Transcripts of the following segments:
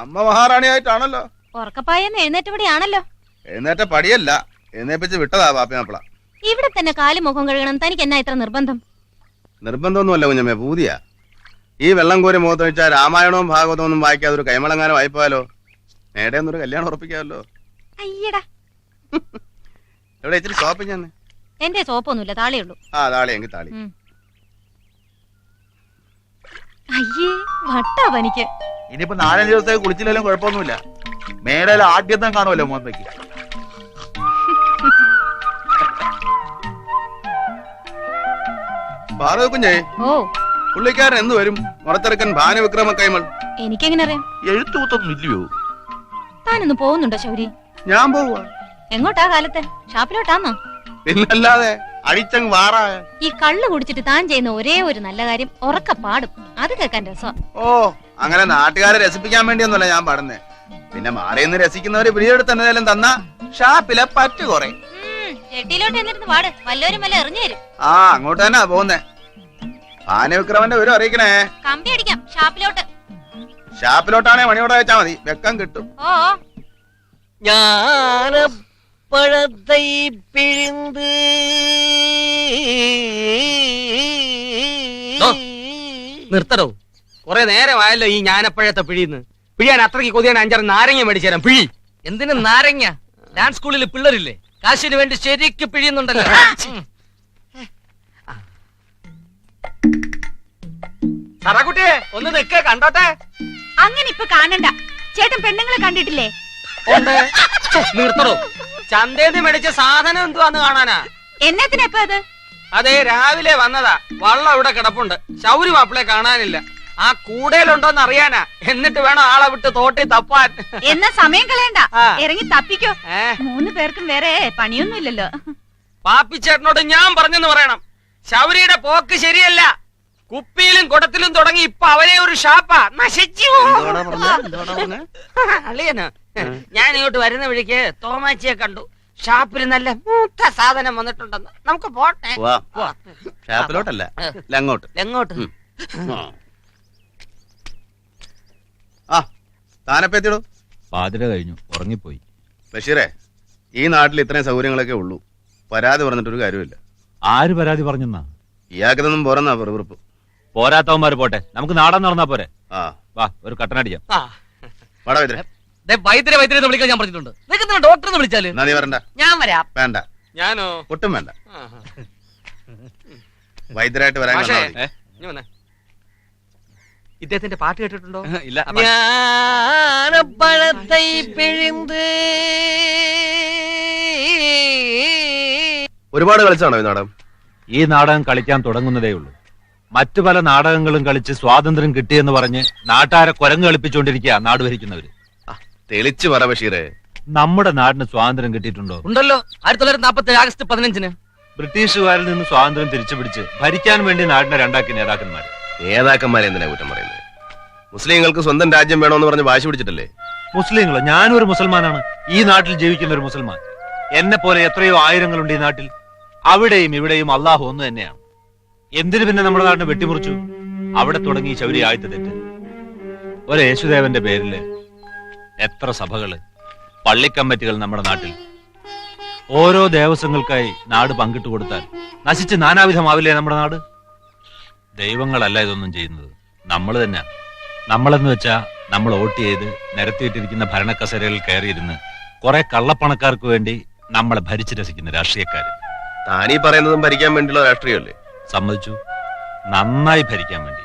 അമ്മ മഹാറാണിയായിട്ടാണല്ലോ. ഉറക്കപ്പായെന്ന് എഴുന്നേറ്റപടിയാണല്ലോ. എഴുന്നേറ്റ പടിയല്ല, എഴുന്നേപ്പിച്ച് വിട്ടതാ പാപ്പി മാപ്പിള. ഇവിടെ തന്നെ കാലും മുഖം കഴുകണം. തനിക്ക് എന്നാ ഇത്ര നിർബന്ധം? നിർബന്ധമൊന്നുമല്ല കുഞ്ഞമ്മേ, പൂതിയാ. ഈ വെള്ളം കോരി മുഖത്തൊഴിച്ചാൽ രാമായണവും ഭാഗവതവും ഒന്നും വായിക്കാതെ ഒരു കൈമളങ്ങാനും വായിപ്പോയാലോ. നേടെ ഒന്നൊരു കല്യാണം ഉറപ്പിക്കാമല്ലോ. അയ്യടാ, എവിടെ ഇച്ചിരി ഷോപ്പിങ് തന്നെ? എന്റെ സോപ്പൊന്നുമില്ല, താളിയുള്ളൂ. ആ താളി എങ്കിൽ താളി. അയ്യേ വട്ടാ പനിക്ക്. ഇനിയിപ്പോ 4 ദിവസത്തേക്ക് കുളിച്ചില്ലെങ്കിലും കുഴപ്പമൊന്നുമില്ല. മേടയിലെ ആദ്യത്തെ കാണുമല്ലോ മോന്തയ്ക്ക്. പാറു കുഞ്ഞേ, ഓ പുള്ളിക്കാരൻ എന്ത് വരും? മുറത്തെറുക്കൻ ഭാനുവിക്രമ കൈമൾ. എനിക്കെങ്ങനെ അറിയാം? എഴുത്തുകൂത്തൊന്നും ഇല്ലയോ? താനൊന്ന് പോകുന്നുണ്ടോ ശൗരി? ഞാൻ പോവാ. എങ്ങോട്ടാ കാലത്ത്? ഷാപ്പിലോട്ടാന്നോ? പിന്നല്ലാതെ അടിച്ചങ് വാറാ. ഈ കള്ളു കുടിച്ചിട്ട് താൻ ചെയ്യുന്ന ഒരേ ഒരു നല്ല കാര്യം ഉറക്ക പാടും. അത് കേൾക്കാൻ രസം. ഓ, അങ്ങനെ നാട്ടുകാരെ രസിപ്പിക്കാൻ വേണ്ടിയൊന്നുമല്ല ഞാൻ പാടുന്നേ. പിന്നെ മാറിയെന്ന് രസിക്കുന്നവര് പിടിയെടുത്ത് എന്തെങ്കിലും തന്ന ഷാപ്പിലെ പറ്റു കുറെ. ചെട്ടിയിലോട്ട് എന്നിരുന്ന് പാട്, വല്ലവരും വല്ല എറിഞ്ഞു തരും. ആ, അങ്ങോട്ട് തന്നെ പോകുന്നേ. ഭാനുവിക്രമന്റെ വിവരം അറിയിക്കണേ. കമ്പി അടിക്കാം ഷാപ്പിലോട്ട്. ഷാപ്പിലോട്ടാണെ മണിയോടെ വെച്ചാ മതി, വെക്കം കിട്ടും. ഓ ஞானப்பழத்தை பிழிந்து നിർത്തടോ, കുറെ നേരമായല്ലോ ഈ ഞാനപ്പഴത്തെ പിഴിന്ന്. പിഴിയാൻ അത്രയ്ക്ക് കൊതിയാണ് 5-6 നാരങ്ങ മേടിച്ചു തരാം. പിഴി. എന്തിനു നാരങ്ങ? ഡാൻസ് സ്കൂളിൽ പിള്ളേരില്ലേ, കാശിന് വേണ്ടി ശരിക്ക് പിഴിയുന്നുണ്ടല്ലോ. സറകുട്ടിയെ ഒന്ന് നിൽക്കേ, കണ്ടോട്ടെ. അങ്ങനെ ഇപ്പൊ കാണണ്ട. ചേട്ടൻ പെണ്ണുങ്ങളെ കണ്ടിട്ടില്ലേ? നിർത്തടോ, ചന്തേന്ന് മേടിച്ച സാധനം എന്തുവാന്ന് കാണാനാ. എന്നത്തിനാ ഇപ്പൊ അത്? അതെ, രാവിലെ വന്നതാ. വള്ളം ഇവിടെ കിടപ്പുണ്ട്. ശൗരി മാപ്പിളെ കാണാനില്ല. ആ കൂടയിലുണ്ടോന്ന് അറിയാനാ. എന്നിട്ട് വേണം ആളെ വിട്ട് തോട്ടി തപ്പാൻ. എന്നാ സമയം കളയണ്ട, ഇറങ്ങി തപ്പിക്കോ. 3 പേർക്കും വേറെ പണിയൊന്നും ഇല്ലല്ലോ. പാപ്പിച്ചേട്ടനോട് ഞാൻ പറഞ്ഞെന്ന് പറയണം. ശൗരിയുടെ പോക്ക് ശരിയല്ല. കുപ്പിയിലും കുടത്തിലും തുടങ്ങി ഇപ്പൊ അവരെ ഒരു ഷാപ്പാ. നശിച്ചു. അളിയനോ, ഞാൻ ഇങ്ങോട്ട് വരുന്ന വഴിക്ക് തോമാച്ചിയെ കണ്ടു. ഷാപ്പിൽ നല്ല മൂത്ത സാധനം വന്നിട്ടുണ്ടെന്ന്. നമുക്ക് പോട്ടെ. ഷാപ്പിലോട്ടല്ല, അങ്ങോട്ട്. എങ്ങോട്ട്? ആ, താനപ്പെത്തിടൂ. പാതിര കഴിഞ്ഞു, ഉറങ്ങിപ്പോയി. ബഷീറേ, ഈ നാട്ടിൽ ഇത്രയും സൗകര്യങ്ങളൊക്കെ ഉള്ളൂ. പരാതി പറഞ്ഞിട്ടൊരു കാര്യമില്ല. ആര് പരാതി പറഞ്ഞെന്നാ? ഇയാൾക്കിതൊന്നും പോരെന്നാ വെറുപ്പ്. പോരാത്തവന്മാര് പോട്ടെ, നമുക്ക് നാടൻ നടന്നാ പോരെ. ആ വാ, ഒരു കട്ടനടിക്കാം. വാടാ വൈദ്യരെ. വൈദ്യരെ വിളിക്കാൻ ഞാൻ പറഞ്ഞിട്ടുണ്ട്. ഡോക്ടറെ വിളിച്ചാല് എന്നാ നീ വരണ്ട. ഞാൻ വരാം. വേണ്ട. ഞാനോ? ഒട്ടും വേണ്ട. വൈദ്യരായിട്ട് വരാൻ ഇദ്ദേഹത്തിന്റെ പാട്ട് കേട്ടിട്ടുണ്ടോ? ഇല്ല. ஞானப்பழத்தை பிழிந்து ഒരുപാട് കളിച്ചാണോ ഈ നാടകം? ഈ നാടകം കളിക്കാൻ തുടങ്ങുന്നതേ ഉള്ളൂ. മറ്റു പല നാടകങ്ങളും കളിച്ച് സ്വാതന്ത്ര്യം കിട്ടിയെന്ന് പറഞ്ഞ് നാട്ടാരെ കുരങ്ങ് കളിപ്പിച്ചുകൊണ്ടിരിക്കുക നാട് ഭരിക്കുന്നവര്. തെളിച്ചു പറ ബഷീറേ. നമ്മുടെ നാടിന് സ്വാതന്ത്ര്യം കിട്ടിയിട്ടുണ്ടോ? ഉണ്ടല്ലോ. 1947 ആഗസ്റ്റ് 15-ന് ബ്രിട്ടീഷുകാരിൽ നിന്ന് സ്വാതന്ത്ര്യം തിരിച്ചു പിടിച്ച് ഭരിക്കാൻ വേണ്ടി നാടിനെ രണ്ടാക്കി നേതാക്കന്മാർ. നേതാക്കന്മാരെ എന്തിനാ കുറ്റം പറയുന്നത്? മുസ്ലിങ്ങൾക്ക് സ്വന്തം രാജ്യം വേണമെന്ന് പറഞ്ഞ് വാശി പിടിച്ചിട്ടല്ലേ? മുസ്ലിങ്ങളോ? ഞാനൊരു മുസൽമാനാണ്. ഈ നാട്ടിൽ ജീവിക്കുന്ന ഒരു മുസൽമാൻ. എന്നെ പോലെ എത്രയോ ആയിരങ്ങളുണ്ട് ഈ നാട്ടിൽ. അവിടെയും ഇവിടെയും അള്ളാഹു ഒന്ന് തന്നെയാണ്. എന്തിനു പിന്നെ നമ്മുടെ നാടിനെ വെട്ടിമുറിച്ചു? അവിടെ തുടങ്ങി ശൗരി ആഴ്ത്ത തെറ്റ്. ഒരു യേശുദേവന്റെ പേരില് എത്ര സഭകള്, പള്ളിക്കമ്മിറ്റികൾ നമ്മുടെ നാട്ടിൽ. ഓരോ ദേവസ്വങ്ങൾക്കായി നാട് പങ്കിട്ട് കൊടുത്താൽ നശിച്ച് നാനാവിധമാവില്ലേ നമ്മുടെ നാട്? ദൈവങ്ങളല്ല ഇതൊന്നും ചെയ്യുന്നത്, നമ്മൾ തന്നെ. നമ്മളെന്ന് വെച്ചാ നമ്മൾ വോട്ട് ചെയ്ത് നിരത്തിയിട്ടിരിക്കുന്ന ഭരണക്കസേരകളിൽ കയറിയിരുന്ന് കുറെ കള്ളപ്പണക്കാർക്ക് വേണ്ടി നമ്മളെ ഭരിച്ചു രസിക്കുന്ന രാഷ്ട്രീയക്കാര്. താനീ പറയുന്നതും ഭരിക്കാൻ വേണ്ടിയുള്ള രാഷ്ട്രീയമല്ലേ? സമ്മതിച്ചു, നന്നായി ഭരിക്കാൻ വേണ്ടി.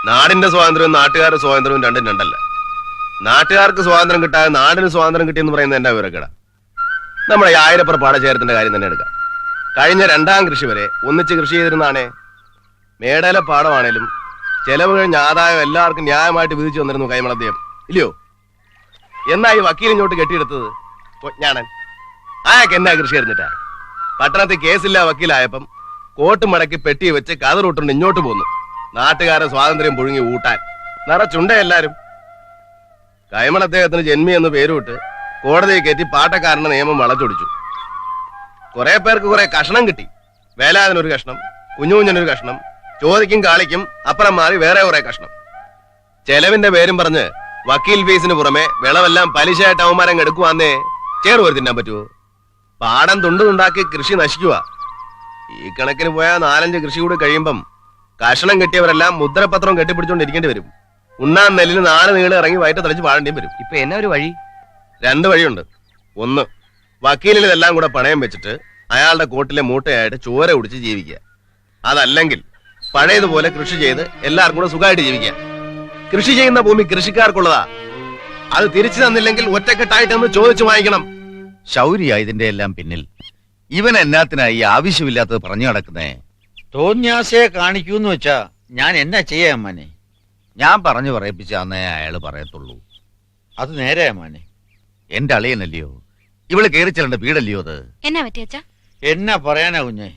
നാടിന്റെ സ്വാതന്ത്ര്യവും നാട്ടുകാരുടെ സ്വാതന്ത്ര്യവും രണ്ടും രണ്ടല്ല. നാട്ടുകാർക്ക് സ്വാതന്ത്ര്യം കിട്ടാതെ നാടിന് സ്വാതന്ത്ര്യം കിട്ടിയെന്ന് പറയുന്നത് എന്റെ വിവരക്കേടാ. നമ്മുടെ 1000 പാടശേഖരത്തിന്റെ കാര്യം തന്നെ എടുക്കാം. കഴിഞ്ഞ 2ാം കൃഷി വരെ ഒന്നിച്ച് കൃഷി ചെയ്തിരുന്നാണേ. മേടയിലെ പാടമാണേലും ചെലവ് കഴിഞ്ഞ ആദായം എല്ലാവർക്കും ന്യായമായിട്ട് വിധിച്ചു വന്നിരുന്നു കൈമളദ്ദേഹം, ഇല്ലയോ? എന്നാ ഈ വക്കീലിങ്ങോട്ട് കെട്ടിയെടുത്തത് ഞാനൻ. ആയാൾക്ക് എന്നാ കൃഷി ഇരുന്നിട്ടാ? പട്ടണത്തിൽ കേസില്ലാ വക്കീലായപ്പം കോട്ട് മടക്കി പെട്ടി വെച്ച് കതറൂട്ടുണ്ട് ഇങ്ങോട്ട് പോന്നു. നാട്ടുകാരെ സ്വാതന്ത്ര്യം പുഴുങ്ങി ഊട്ടാൻ നിറച്ചുണ്ടേ എല്ലാരും. കൈമളദ്ദേഹത്തിന് ജന്മി എന്ന് പേരുവിട്ട് കോടതിയിൽ കയറ്റി പാട്ടക്കാരന്റെ നിയമം വളച്ചൊടിച്ചു. കുറെ പേർക്ക് കുറെ കഷണം കിട്ടി. വേലാതിനൊരു കഷ്ണം, കുഞ്ഞുകുഞ്ഞനൊരു കഷ്ണം, ചോദിക്കും കാളിക്കും അപ്പുറം മാറി വേറെ കുറെ കഷ്ണം. ചെലവിന്റെ പേരും പറഞ്ഞ് വക്കീൽ ഫീസിന് പുറമെ വിളവെല്ലാം പലിശയായിട്ട് അവന്മാരങ്ങ് എടുക്കുവാന്നേ ചേറുവരെ തിന്നാൻ പറ്റുമോ? പാടം തുണ്ടുണ്ടാക്കി കൃഷി നശിക്കുക. ഈ കണക്കിന് പോയാൽ 4-5 കൃഷി കൂടി കഴിയുമ്പം കഷണം കെട്ടിയവരെല്ലാം മുദ്രപത്രം കെട്ടിപ്പിടിച്ചുകൊണ്ടിരിക്കേണ്ടി വരും. ഉണ്ണാൻ നെല്ലിന് 4 നീള് ഇറങ്ങി വയറ്റ് തളിച്ച് പാടേണ്ടിയും വരും. ഇപ്പൊ എന്നാ ഒരു വഴി? 2 വഴിയുണ്ട്. ഒന്ന്, വക്കീലിൽ ഇതെല്ലാം കൂടെ പണയം വെച്ചിട്ട് അയാളുടെ കോട്ടിലെ മൂട്ടയായിട്ട് ചോര കുടിച്ച് ജീവിക്കുക. അതല്ലെങ്കിൽ പഴയതുപോലെ കൃഷി ചെയ്ത് എല്ലാവർക്കും കൂടെ സുഖമായിട്ട് ജീവിക്കുക. കൃഷി ചെയ്യുന്ന ഭൂമി കൃഷിക്കാർക്കുള്ളതാ. അത് തിരിച്ചു തന്നില്ലെങ്കിൽ ഒറ്റക്കെട്ടായിട്ടൊന്ന് ചോദിച്ചു വാങ്ങിക്കണം. ശൗര്യ ഇതിന്റെ എല്ലാം പിന്നിൽ. ഇവൻ എന്നാത്തിനായി ആവശ്യമില്ലാത്തത് പറഞ്ഞു നടക്കുന്നേ? തോന്യാസയെ കാണിക്കൂന്ന് വെച്ചാ ഞാൻ എന്നാ ചെയ്യാ അമ്മാനെ? ഞാൻ പറഞ്ഞു പറയിപ്പിച്ചാന്നേ അയാള് പറയത്തുള്ളൂ. അത് നേരെ അമ്മാനെ. എന്റെ അളിയനല്ലയോ, ഇവള് കയറി ചെല്ലേണ്ട വീടല്ലയോ അത്. എന്നാ പറ്റിയച്ചാ? എന്നാ പറയാനാ കുഞ്ഞെ,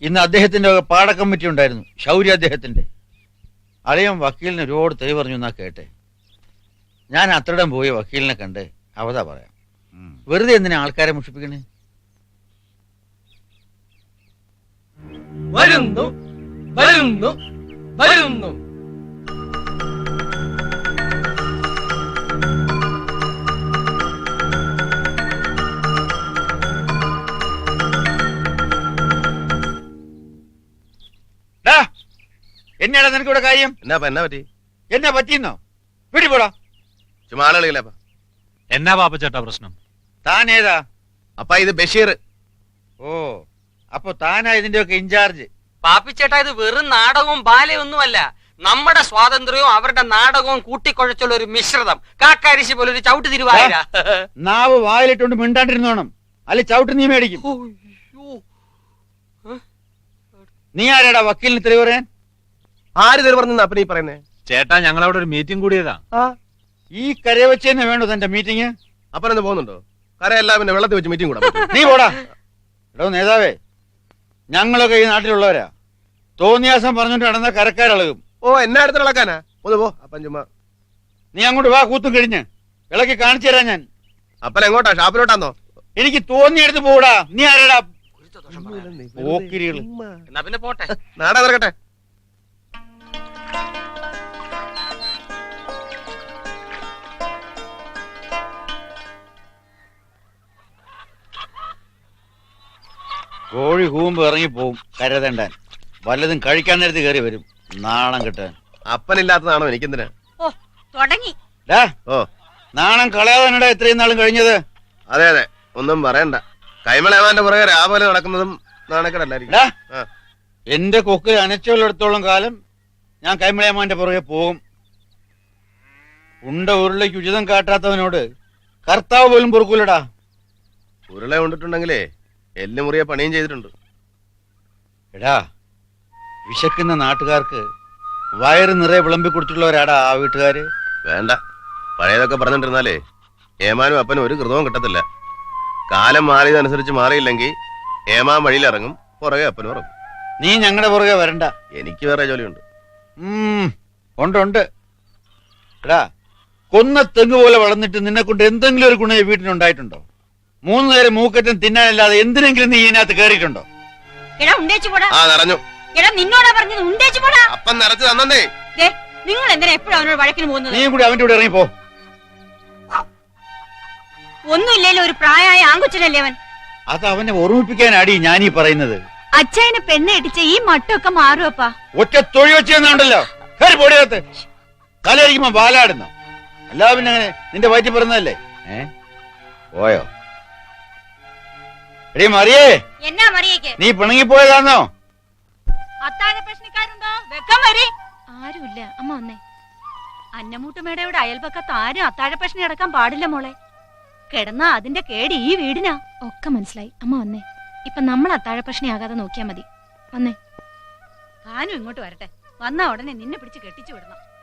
ഇന്ന് അദ്ദേഹത്തിന്റെ പാട കമ്മിറ്റി ഉണ്ടായിരുന്നു, ശൗര്യ അദ്ദേഹത്തിന്റെ. അളിയൻ വക്കീലിന് ഒരുപാട് തെളിവ് പറഞ്ഞു എന്നാ കേട്ടെ. ഞാൻ അത്രയിടം പോയി വക്കീലിനെ കണ്ട് അവതാ പറയാം. വെറുതെ എന്തിനാ ആൾക്കാരെ മുഷിപ്പിക്കണേ? വരുന്നു വരുന്നു വരുന്നു. എന്നാടാ നിനക്കിവിടെ കാര്യം? എന്നാ പറ്റി? എന്നാ പറ്റിയെന്നോ? വീട്ടിൽ പോടാ. ചുമ്മാ ആളുകളില്ല. എന്നാ പാപ്പച്ചേട്ടാ പ്രശ്നം? താൻ ഏതാ? അപ്പ ഇത് ബഷീർ. ഓ, അപ്പൊ താനാ ഇതിന്റെയൊക്കെ ഇൻചാർജ്? പാപ്പിച്ചേട്ടാ, ഇത് വെറും നാടകവും ബാലയൊന്നുമല്ല. നമ്മുടെ സ്വാതന്ത്ര്യവും അവരുടെ നാടകവും കൂട്ടിക്കുഴച്ചുള്ള ഒരു മിശ്രിതം. കാക്കാരിശി പോലെ ഒരു ചവിട്ട് തിരുവായിര. നാവ് വായിലിട്ടുകൊണ്ട് മിണ്ടാണ്ടിരുന്നോണം, അല്ലെ ചവിട്ട് നീ മേടിക്കും. നീ ആരാടാ വക്കീലിന് തെളിവ് പറയാൻ? ആര് തെളിവ് പറഞ്ഞു അപ്പനീ പറയുന്നേ? ചേട്ടാ, ഞങ്ങളവിടെ ഒരു മീറ്റിംഗ് കൂടിയതാ. ഈ കരയെ വെച്ച് തന്നെ വേണോ തന്റെ മീറ്റിംഗ്? അപ്പനെന്ന് പോകുന്നുണ്ടോ? കരയെല്ലാം പിന്നെ വെള്ളത്തിൽ വെച്ച് മീറ്റിംഗ് കൂടാ. നീ പോടാ. എടോ നേതാവേ, ഞങ്ങളൊക്കെ ഈ നാട്ടിലുള്ളവരാ. തോന്നിയാസം പറഞ്ഞോണ്ട് നടന്ന കരക്കാരിളകും. ഓ, എന്നാ അടുത്ത് ഇളക്കാനാ? ഒന്ന് പോ അപ്പൻ. ചുമ്മാ നീ അങ്ങോട്ട് വാ, കൂത്തും കഴിഞ്ഞ് ഇളക്കി കാണിച്ചു തരാം ഞാൻ. അപ്പൻ എങ്ങോട്ടാ? ഷാപ്പിലോട്ടാന്നോ? എനിക്ക് തോന്നിയെടുത്ത് പോടാ. നീ ആരാടാ? ഓക്കിരികള്. എന്നാ പിന്നെ പോട്ടെ. നാടാ തിറക്കട്ടെ. കോഴി കൂമ്പ് ഇറങ്ങിപ്പോവും കരതണ്ടാൻ. വല്ലതും കഴിക്കാൻ നേരത്ത് കയറി വരും, നാണം കിട്ടാൻ. അപ്പനില്ലാത്തതാണോ എനിക്കെന്തിനാ? ഓ, തുടങ്ങി. ഓ, നാണം കളയാതാനടാ ഇത്രയും നാളും കഴിഞ്ഞത്. അതെ അതെ, ഒന്നും പറയണ്ട. കൈമളേമാന്റെ പുറകെ രാവിലെ നടക്കുന്നതും നാണക്കേടല്ലായിരിക്കും. എന്റെ കൊക്ക് അനച്ചുള്ളിടത്തോളം കാലം ഞാൻ കൈമളയമാന്റെ പുറകെ പോകും. ഉണ്ട ഉരുളയ്ക്ക് ഉചിതം കാട്ടാത്തവനോട് കർത്താവ് പോലും പൊറുക്കൂലടാ. ഉരുള കൊണ്ടിട്ടുണ്ടെങ്കിലേ എല്ലുമുറിയെ പണിയും ചെയ്തിട്ടുണ്ട്. എടാ, വിശക്കുന്ന നാട്ടുകാർക്ക് വയറ് നിറയെ വിളമ്പി കൊടുത്തിട്ടുള്ളവരാടാ ആ വീട്ടുകാര്. വേണ്ട, പഴയതൊക്കെ പറഞ്ഞിട്ടിരുന്നാലേ ഏമാനും അപ്പനും ഒരു കൃതവും കിട്ടത്തില്ല. കാലം മാറിയതനുസരിച്ച് മാറിയില്ലെങ്കിൽ ഏമാൻ വഴിയിലിറങ്ങും, പുറകെ അപ്പനും ഇറങ്ങും. നീ ഞങ്ങളുടെ പുറകെ വരണ്ട. എനിക്ക് വേറെ ജോലിയുണ്ട്. ഉണ്ട്. എടാ, കൊന്ന തെങ്ങ് പോലെ വളർന്നിട്ട് നിന്നെ കൊണ്ട് എന്തെങ്കിലും ഒരു ഗുണം ഈ വീട്ടിനുണ്ടായിട്ടുണ്ടോ? 3 നേരം മൂക്കറ്റം തിന്നാനല്ലാതെ എന്തിനെങ്കിലും നീ ഇതിനകത്ത് കയറിയിട്ടുണ്ടോ? എടാ ഉണ്ടേച്ചു പോടാ. ആ, നിറഞ്ഞു. എടാ നിന്നോടാ പറഞ്ഞത് ഉണ്ടേച്ചു പോടാ. അപ്പൻ നിറച്ച് തന്നേ. നിങ്ങൾ എന്തിനാ എപ്പോഴും അവനോട് വഴക്കിന് പോകുന്നത്? നീയും കൂടി അവന്റെ കൂടെ ഇറങ്ങിപ്പോ. ഒന്നുമില്ലല്ലോ, ഒരു പ്രായമായ ആൺകുച്ചനല്ലേ അവൻ. അത് അവനെ ഓർമ്മിപ്പിക്കാനാടി ഞാനീ പറയുന്നത്. അച്ഛനെ പെണ്ണ് ഇടിച്ച ഈ മട്ടൊക്കെ മാറുവപ്പാ. ഒറ്റ തൊഴി വെച്ച് തന്നുണ്ടല്ലോ. കയറി പൊടിയകത്ത് തലയിരിക്കുമ്പോ ബാലാടുന്നു. അല്ലാ പിന്നെ അങ്ങനെ നിന്റെ വയറ്റി പറഞ്ഞതല്ലേ? പോയോ? എടീ മറിയേ, എന്നാ മറിയേക്ക്? നീ പിണങ്ങിപ്പോയതാന്നോ? അത്താഴ പ്രശ്നക്കാരുണ്ടോ? വെക്കം വരി. ആരുമില്ല. അമ്മ വന്നേ. അന്നമൂട്ടുമേടയുടെ അയൽപക്കത്ത് ആരും അത്താഴ പ്രശ്നം അടക്കാൻ പാടില്ല മോളെ. കിടന്നാ അതിന്റെ കേട് ഈ വീടിനാ. ഒക്കെ മനസ്സിലായി. അമ്മ വന്നേ. ഇപ്പൊ നമ്മൾ അത്താഴ പ്രശ്നമാകാതെ നോക്കിയാ മതി. വന്നേ. താനും ഇങ്ങോട്ട് വരട്ടെ. വന്നാ ഉടനെ നിന്നെ പിടിച്ച് കെട്ടിച്ചു വിടണം.